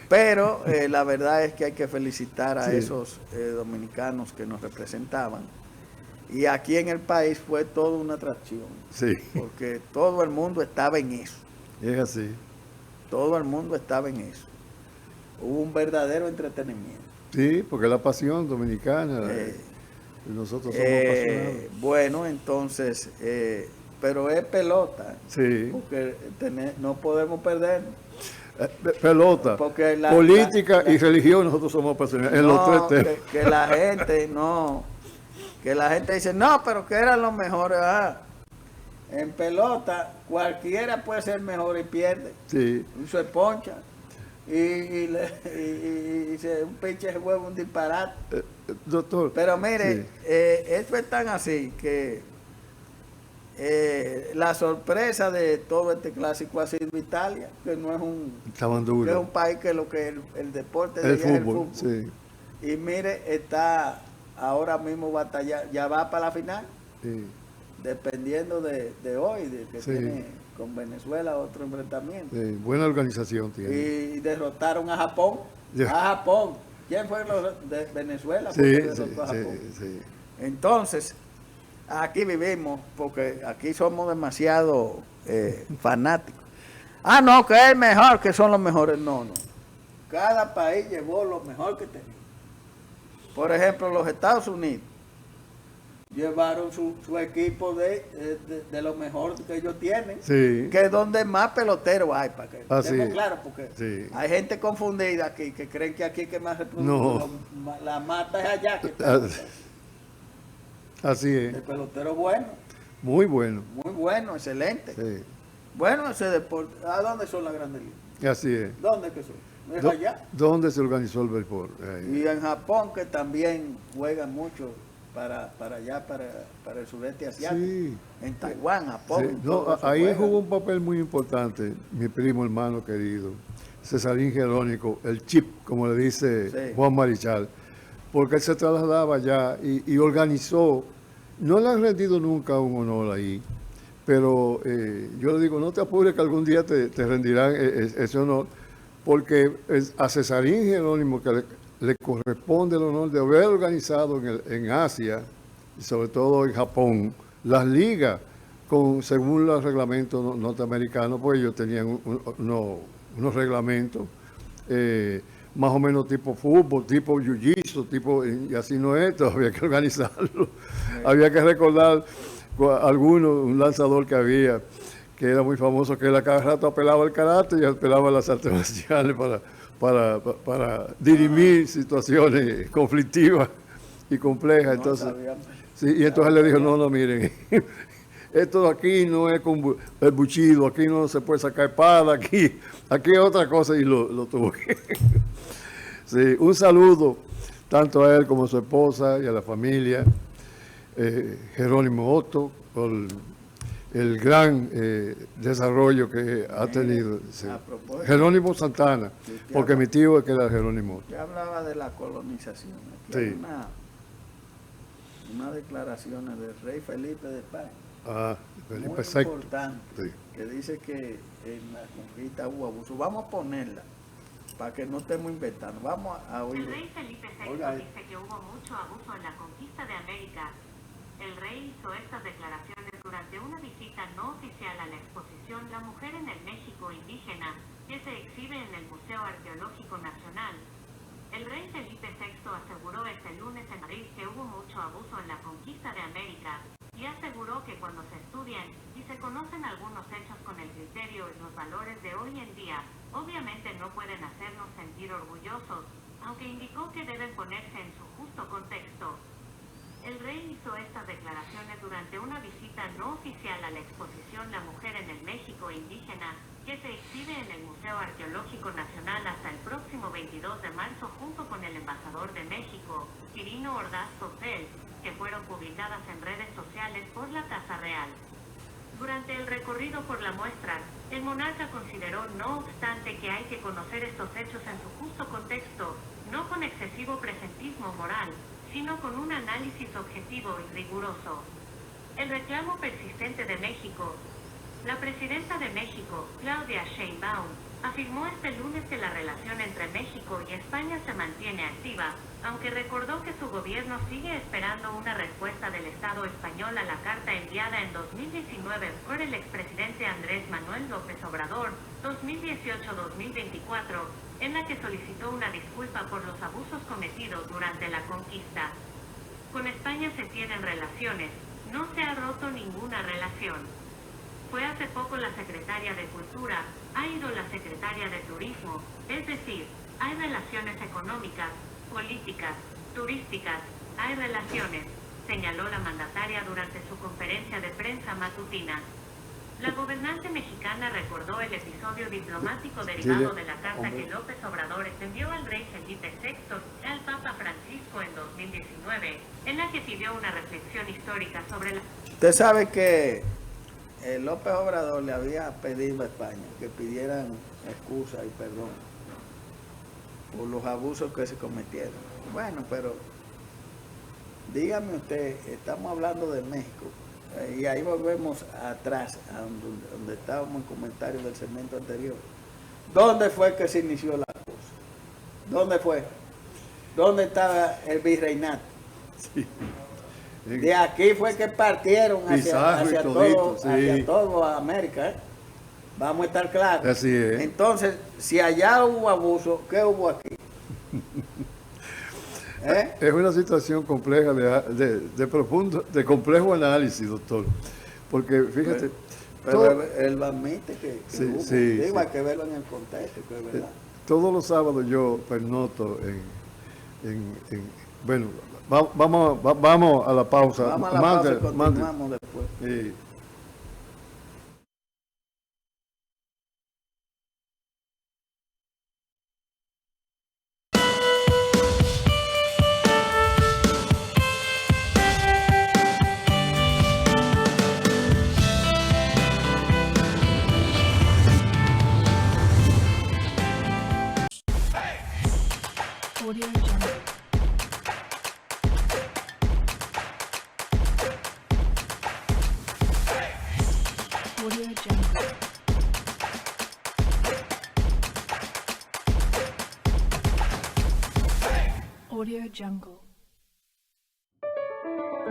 pero la verdad es que hay que felicitar a esos dominicanos que nos representaban. Y aquí en el país fue toda una atracción, Sí. porque todo el mundo estaba en eso. Es así. Todo el mundo estaba en eso. Hubo un verdadero entretenimiento. Sí, porque la pasión dominicana, nosotros somos apasionados. Bueno, entonces, pero es pelota, Sí. porque no podemos perder. Pelota, Porque política y religión, nosotros somos apasionados. En los tres temas. que la gente que la gente dice, no, pero que eran los mejores. En pelota, cualquiera puede ser mejor y pierde. Sí. Y se poncha. Y un pinche juego, un disparate. Doctor. Pero mire, Sí. esto es tan así que la sorpresa de todo este clásico ha sido Italia, que no es Estaban que es duros. un país que lo que el deporte de El allá es el fútbol, fútbol. sí. Y mire, está ahora mismo batallando, ya va para la final, Sí. dependiendo de hoy, de que Sí. tiene con Venezuela otro enfrentamiento. Sí, buena organización tiene. Y derrotaron a Japón. Ya. A Japón. ¿Quién fue los de Venezuela? Sí, Fue que sí, derrotó a Japón. sí. Entonces, aquí vivimos, porque aquí somos demasiado fanáticos. No, que es el mejor, que son los mejores. No. Cada país llevó lo mejor que tenía. Por ejemplo, los Estados Unidos llevaron su equipo de lo mejor que ellos tienen, Sí. que es donde más peloteros hay, para que Así estemos es. claros, porque Sí. hay gente confundida aquí que creen que aquí que más No. la mata es allá, que está. Así es. El pelotero bueno, Muy bueno. muy bueno, excelente. Sí. Bueno, ese deporte. ¿A dónde son las grandes ligas? Así es. ¿Dónde que son? Es Do- allá. ¿Dónde se organizó el béisbol? Ahí. Y en Japón, que también juegan mucho para allá, para el sureste asiático. Sí. En Taiwán, Japón. Sí, no, todo eso ahí juegan. jugó un papel muy importante mi primo hermano querido, Cesarín Jerónico, el chip, como le dice Sí. Juan Marichal, porque él se trasladaba allá y organizó, no le han rendido nunca un honor ahí, pero yo le digo, no te apures que algún día te rendirán ese honor, porque es a Cesarín Jerónimo que le corresponde el honor de haber organizado en Asia, y sobre todo en Japón, las ligas, según los reglamentos norteamericanos, pues ellos tenían unos reglamentos más o menos tipo fútbol, tipo jiu-jitsu, y así no es, había que organizarlo. Había que recordar un lanzador que había, que era muy famoso, que él a cada rato apelaba al karate y apelaba a las artes marciales para dirimir situaciones conflictivas y complejas. Entonces, sí, y entonces le dijo, no, miren, esto aquí no es con el buchido, aquí no se puede sacar espada, aquí es otra cosa, y lo tuvo que... Sí, un saludo tanto a él como a su esposa y a la familia, Jerónimo Otto, por el gran desarrollo que ha tenido. Sí. Jerónimo Santana, porque mi tío es que era Jerónimo. Ya hablaba de la colonización. Aquí Sí. hay unas declaraciones del rey Felipe de España. Felipe muy VI. importante, Sí. que dice que en la conquista hubo abuso. Vamos a ponerla para que no estemos inventando. Vamos a oír. El rey Felipe VI Oiga, dice que hubo mucho abuso en la conquista de América. El rey hizo estas declaraciones durante una visita no oficial a la exposición La Mujer en el México Indígena, que se exhibe en el Museo Arqueológico Nacional. El rey Felipe VI aseguró este lunes en Madrid que hubo mucho abuso en la conquista de América, y aseguró que cuando se estudian y se conocen algunos hechos con el criterio y los valores de hoy en día, obviamente no pueden hacernos sentir orgullosos, aunque indicó que deben ponerse en su justo contexto. El rey hizo estas declaraciones durante una visita no oficial a la exposición La Mujer en el México Indígena, que se exhibe en el Museo Arqueológico Nacional hasta el próximo 22 de marzo junto con el embajador de México, Quirino Ordaz Topel, que fueron publicadas en redes sociales por la Casa Real. Durante el recorrido por la muestra, el monarca consideró no obstante que hay que conocer estos hechos en su justo contexto, no con excesivo presentismo moral, sino con un análisis objetivo y riguroso. El reclamo persistente de México. La presidenta de México, Claudia Sheinbaum, afirmó este lunes que la relación entre México y España se mantiene activa, aunque recordó que su gobierno sigue esperando una respuesta del Estado español a la carta enviada en 2019 por el expresidente Andrés Manuel López Obrador, 2018-2024, en la que solicitó una disculpa por los abusos cometidos durante la conquista. Con España se tienen relaciones, no se ha roto ninguna relación. Fue hace poco la secretaria de Cultura, ha ido la secretaria de Turismo, es decir, hay relaciones económicas, políticas, turísticas, hay relaciones, señaló la mandataria durante su conferencia de prensa matutina. La gobernante mexicana recordó el episodio diplomático derivado de la carta que López Obrador envió al rey Felipe VI y al Papa Francisco en 2019, en la que pidió una reflexión histórica sobre la... Usted sabe que López Obrador le había pedido a España que pidieran excusa y perdón por los abusos que se cometieron. Bueno, pero dígame usted, estamos hablando de México, y ahí volvemos atrás, a donde estábamos en comentarios del segmento anterior. ¿Dónde fue que se inició la cosa? ¿Dónde fue? ¿Dónde estaba el virreinato? Sí. De aquí fue que partieron hacia todo América, ¿eh? Vamos a estar claros. Así es. Entonces, si allá hubo abuso, ¿qué hubo aquí? Es una situación compleja de complejo análisis, doctor. Porque fíjate. Pero él admite que hubo. Sí, Digo, hay que verlo en el contexto, que es verdad. Todos los sábados yo pernoto bueno, vamos a la pausa. Vamos a la pausa y continuamos después. Sí.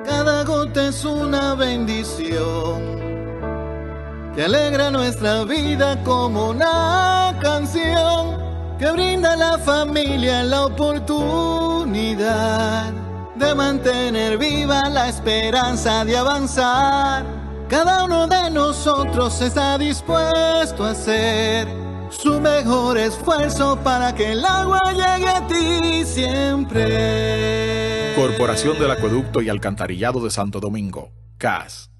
Cada gota es una bendición que alegra nuestra vida como una canción que brinda a la familia la oportunidad de mantener viva la esperanza de avanzar. Cada uno de nosotros está dispuesto a hacer su mejor esfuerzo para que el agua llegue a ti siempre. Corporación del Acueducto y Alcantarillado de Santo Domingo, CAS.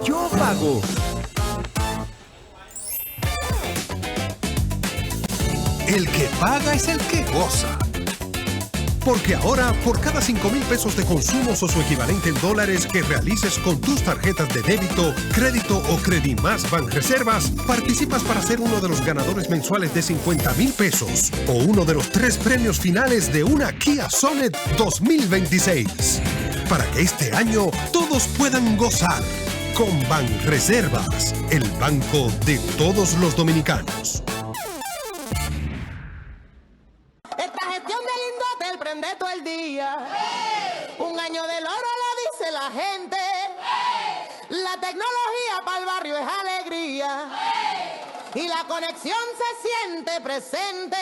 Yo pago. El que paga es el que goza. Porque ahora, por cada 5,000 pesos de consumos o su equivalente en dólares que realices con tus tarjetas de débito, crédito o Credimás Banreservas, participas para ser uno de los ganadores mensuales de 50,000 pesos o uno de los 3 premios finales de una Kia Sonet 2026. Para que este año todos puedan gozar. Con Banreservas, el banco de todos los dominicanos. Esta gestión del Indotel prende todo el día. Un año del oro lo dice la gente. La tecnología para el barrio es alegría. Y la conexión se siente presente.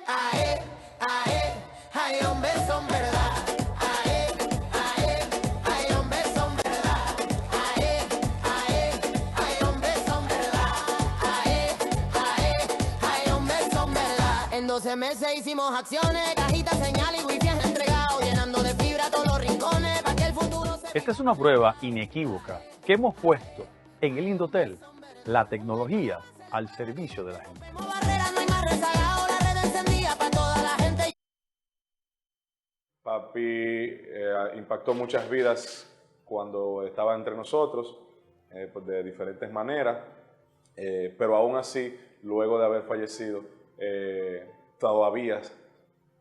Ae, ae, ay, hombres son verdad. Ae, ae, ay, hombres son verdad. Ae, ae, ay, hombres son verdad. Ae, ae, ay, hombres son verdad. En 12 meses hicimos acciones, cajita, señal y wifi entregado, llenando de fibra todos los rincones para que el futuro se... Esta es una prueba inequívoca que hemos puesto en el Indotel, la tecnología al servicio de la gente. Papi impactó muchas vidas cuando estaba entre nosotros, pues de diferentes maneras, pero aún así, luego de haber fallecido, todavía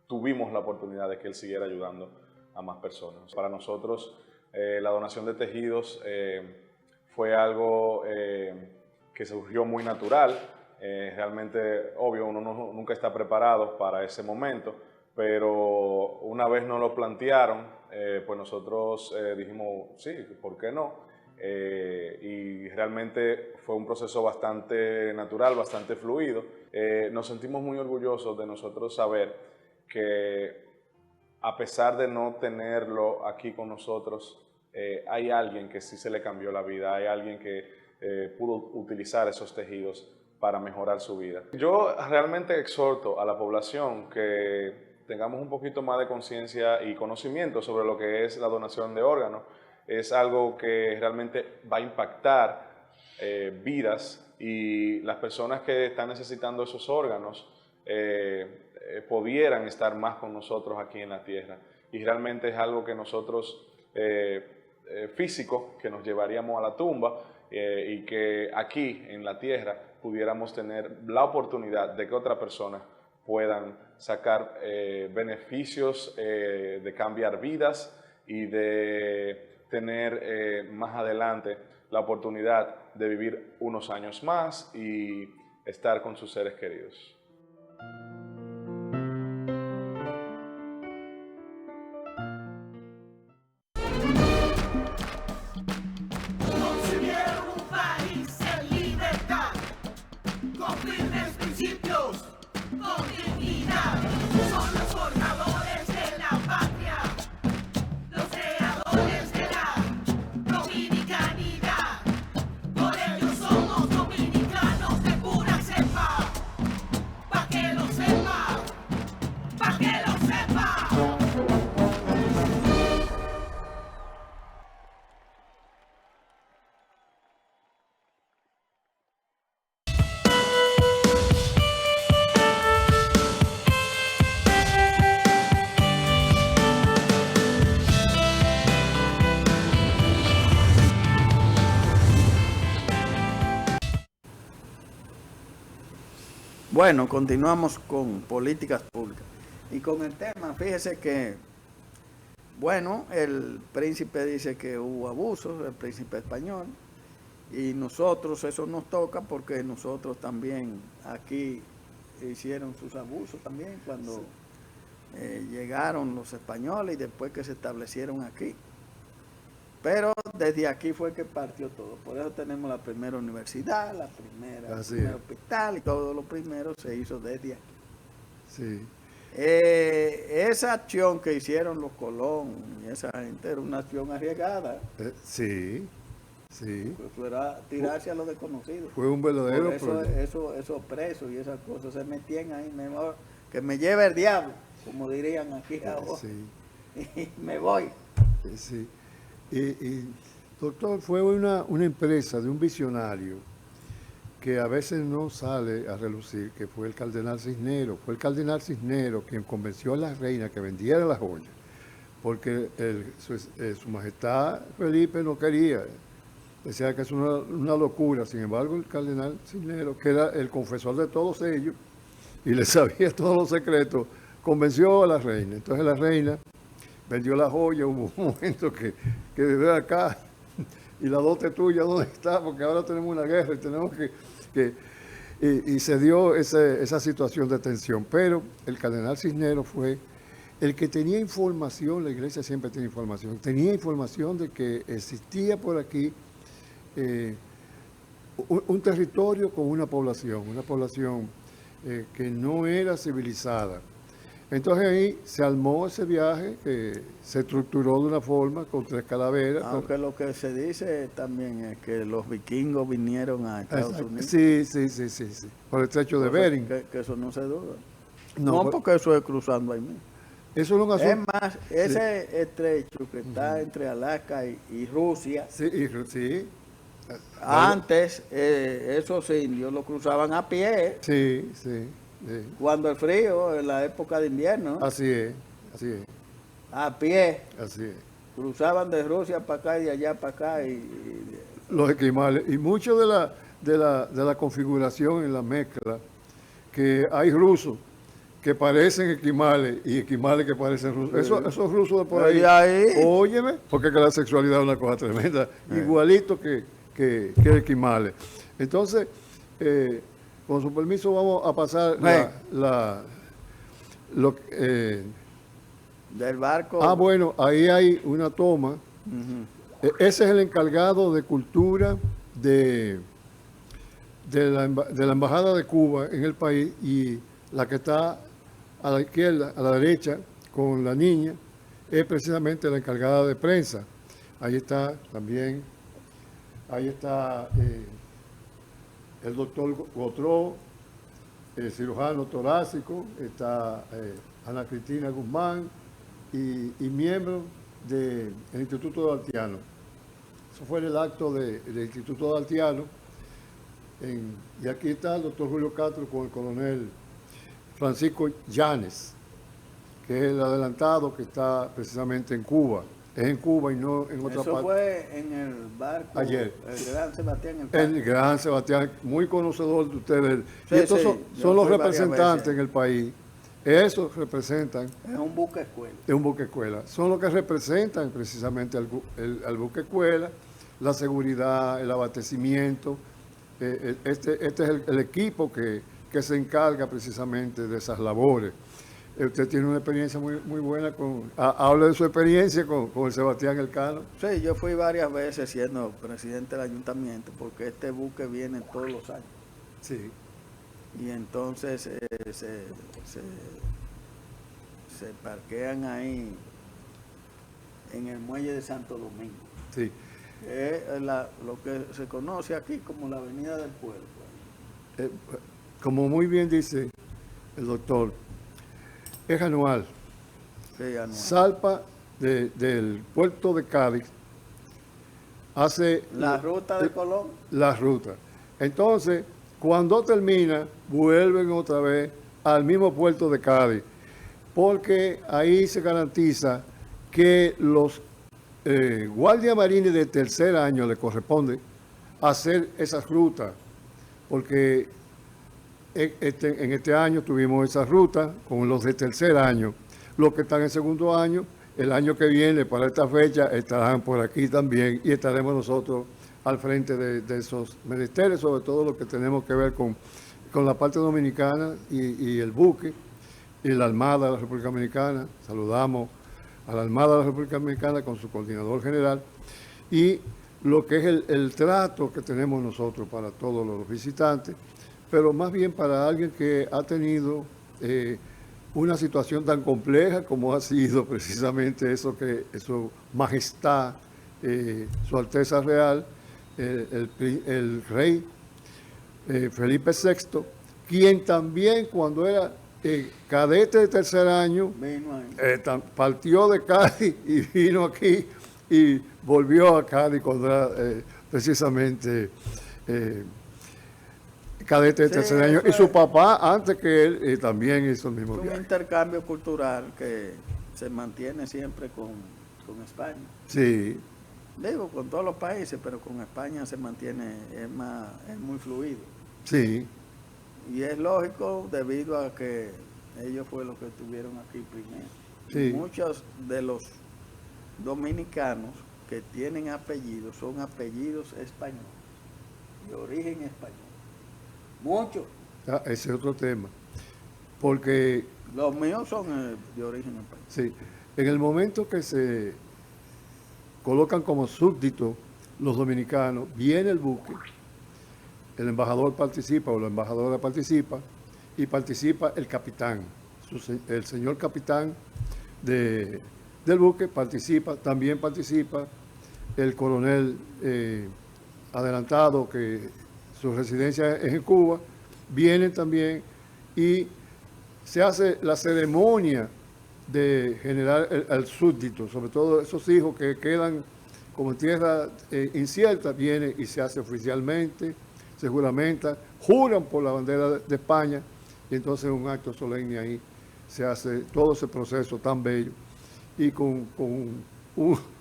tuvimos la oportunidad de que él siguiera ayudando a más personas. Para nosotros, la donación de tejidos fue algo que surgió muy natural. Realmente, obvio, uno nunca está preparado para ese momento, pero una vez nos lo plantearon, pues nosotros dijimos, sí, ¿por qué no? Y realmente fue un proceso bastante natural, bastante fluido. Nos sentimos muy orgullosos de nosotros saber que a pesar de no tenerlo aquí con nosotros, hay alguien que sí se le cambió la vida, hay alguien que pudo utilizar esos tejidos para mejorar su vida. Yo realmente exhorto a la población que tengamos un poquito más de conciencia y conocimiento sobre lo que es la donación de órganos. Es algo que realmente va a impactar vidas, y las personas que están necesitando esos órganos pudieran estar más con nosotros aquí en la tierra. Y realmente es algo que nosotros, físico, que nos llevaríamos a la tumba, y que aquí en la tierra pudiéramos tener la oportunidad de que otras personas puedan sacar beneficios de cambiar vidas y de tener más adelante la oportunidad de vivir unos años más y estar con sus seres queridos. Concibieron un país en libertad, con firmes principios, con dignidad. Son los forjadores de la patria, los creadores de la dominicanidad. Por ellos somos dominicanos de pura cepa, pa' que lo sepa, pa' que lo sepa. Bueno, continuamos con políticas públicas. Y con el tema, fíjese que, bueno, el príncipe dice que hubo abusos, el príncipe español, y nosotros eso nos toca porque nosotros también aquí hicieron sus abusos también cuando llegaron los españoles y después que se establecieron aquí. Pero desde aquí fue que partió todo. Por eso tenemos la primera universidad, el primer hospital, y todo lo primero se hizo desde aquí. Sí. Esa acción que hicieron los Colón y esa gente era una acción arriesgada. Sí, sí. Pues era tirarse a lo desconocido. Fue un verdadero proyecto. Esos presos y esas cosas se metían ahí, mejor que me lleve el diablo, como dirían aquí ahora. Sí. Y me voy. Sí. Y doctor, fue una empresa de un visionario que a veces no sale a relucir, que fue el cardenal Cisneros. Fue el cardenal Cisneros quien convenció a la reina que vendiera la joya, porque su majestad Felipe no quería, decía que es una locura. Sin embargo, el cardenal Cisneros, que era el confesor de todos ellos y le sabía todos los secretos, convenció a la reina. Entonces la reina vendió la joya. Hubo un momento que desde acá, y la dote tuya, ¿dónde está? Porque ahora tenemos una guerra y tenemos y se dio esa situación de tensión. Pero el cardenal Cisneros fue el que tenía información. La iglesia siempre tiene información. Tenía información de que existía por aquí un territorio con una población que no era civilizada. Entonces ahí se armó ese viaje, que se estructuró de una forma con 3 calaveras. Aunque lo que se dice también es que los vikingos vinieron a Estados Unidos. Sí, por el estrecho de Bering. Que eso no se duda. No, Porque eso es cruzando ahí mismo. Eso no es más, ese estrecho que está entre Alaska y Rusia. Sí. Antes esos indios lo cruzaban a pie. Sí. Cuando el frío, en la época de invierno. Así es. A pie. Así es. Cruzaban de Rusia para acá y de allá para acá. Los esquimales. Y mucho de la configuración en la mezcla, que hay rusos que parecen esquimales y esquimales que parecen rusos. Esos rusos de por ahí. Óyeme, porque es que la sexualidad es una cosa tremenda. Igualito que esquimales. Entonces, con su permiso vamos a pasar del barco. Bueno, ahí hay una toma. Ese es el encargado de cultura de la Embajada de Cuba en el país, y la que está a la izquierda, a la derecha, con la niña, es precisamente la encargada de prensa. Ahí está también, el doctor Gotró, el cirujano torácico, está Ana Cristina Guzmán y miembros del Instituto de Altiano. Eso fue el acto del Instituto de Altiano. Y aquí está el doctor Julio Castro con el coronel Francisco Llanes, que es el adelantado que está precisamente en Cuba. Es en Cuba y no en otra parte. Eso fue en el barco. Ayer. El Gran Sebastián. El Gran Sebastián, muy conocedor de ustedes. Y estos son los representantes en el país. Esos representan. Es un buque escuela. Es un buque escuela. Son los que representan precisamente al buque escuela, la seguridad, el abastecimiento. Este es el equipo que se encarga precisamente de esas labores. Usted tiene una experiencia muy buena habla de su experiencia con el Sebastián Elcano. Sí, yo fui varias veces siendo presidente del ayuntamiento, porque este buque viene todos los años. Sí. Y entonces se parquean ahí en el muelle de Santo Domingo. Sí. Es lo que se conoce aquí como la Avenida del Pueblo. Como muy bien dice el doctor, es anual. Sí, anual. Salpa del puerto de Cádiz, hace la ruta de Colón. La ruta. Entonces, cuando termina, vuelven otra vez al mismo puerto de Cádiz, porque ahí se garantiza que los guardias marines de tercer año le corresponde hacer esas rutas, porque en este año tuvimos esa ruta con los de tercer año. Los que están en segundo año, el año que viene, para esta fecha, estarán por aquí también y estaremos nosotros al frente de esos ministerios, sobre todo lo que tenemos que ver con la parte dominicana y el buque y la Armada de la República Dominicana. Saludamos a la Armada de la República Dominicana con su coordinador general, y lo que es el trato que tenemos nosotros para todos los visitantes, pero más bien para alguien que ha tenido una situación tan compleja como ha sido precisamente su majestad, su Alteza Real, el rey Felipe VI, quien también cuando era cadete de tercer año, partió de Cádiz y vino aquí y volvió a Cádiz cuando era precisamente cadete de Sí, tercer año. eso Y su es. papá, antes que él, también hizo el mismo Es un viaje. intercambio cultural que se mantiene siempre con España. Sí, Digo, con todos los países, pero con España se mantiene, es muy fluido. sí, Y es lógico debido a que ellos fue los que estuvieron aquí primero. Sí. Y muchos de los dominicanos que tienen apellidos son apellidos españoles, de origen español. Muchos. ese es otro tema. Porque, Los míos son de origen español. sí, en el momento que se colocan como súbditos los dominicanos, viene el buque, el embajador participa o la embajadora participa y participa el capitán, el señor capitán del buque participa, también participa el coronel adelantado que su residencia es en Cuba, vienen también y se hace la ceremonia de generar al súbdito, sobre todo esos hijos que quedan como en tierra incierta, viene y se hace oficialmente, se juramenta, juran por la bandera de España, y entonces un acto solemne ahí se hace todo ese proceso tan bello, y con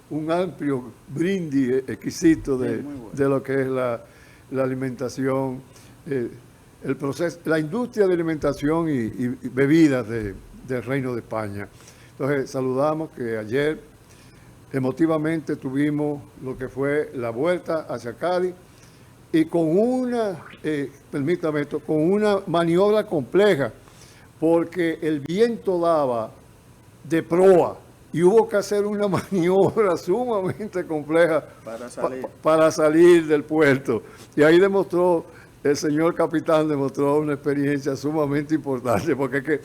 un amplio brindis exquisito de lo que es la alimentación, el proceso, la industria de alimentación y bebidas del Reino de España. Entonces saludamos que ayer emotivamente tuvimos lo que fue la vuelta hacia Cádiz y con una, permítame esto, con una maniobra compleja, porque el viento daba de proa y hubo que hacer una maniobra sumamente compleja para salir del puerto. Y ahí demostró, el señor capitán demostró una experiencia sumamente importante, porque es que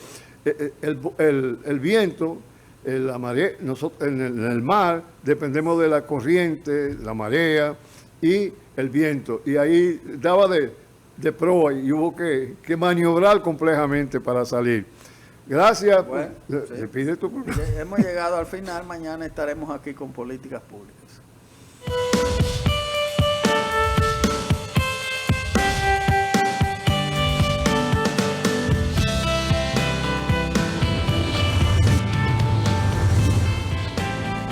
el viento, la marea, nosotros en el mar dependemos de la corriente, la marea y el viento. Y ahí daba de proa y hubo que maniobrar complejamente para salir. Gracias. Bueno, sí. Pide tu... Hemos llegado al final, mañana estaremos aquí con políticas públicas.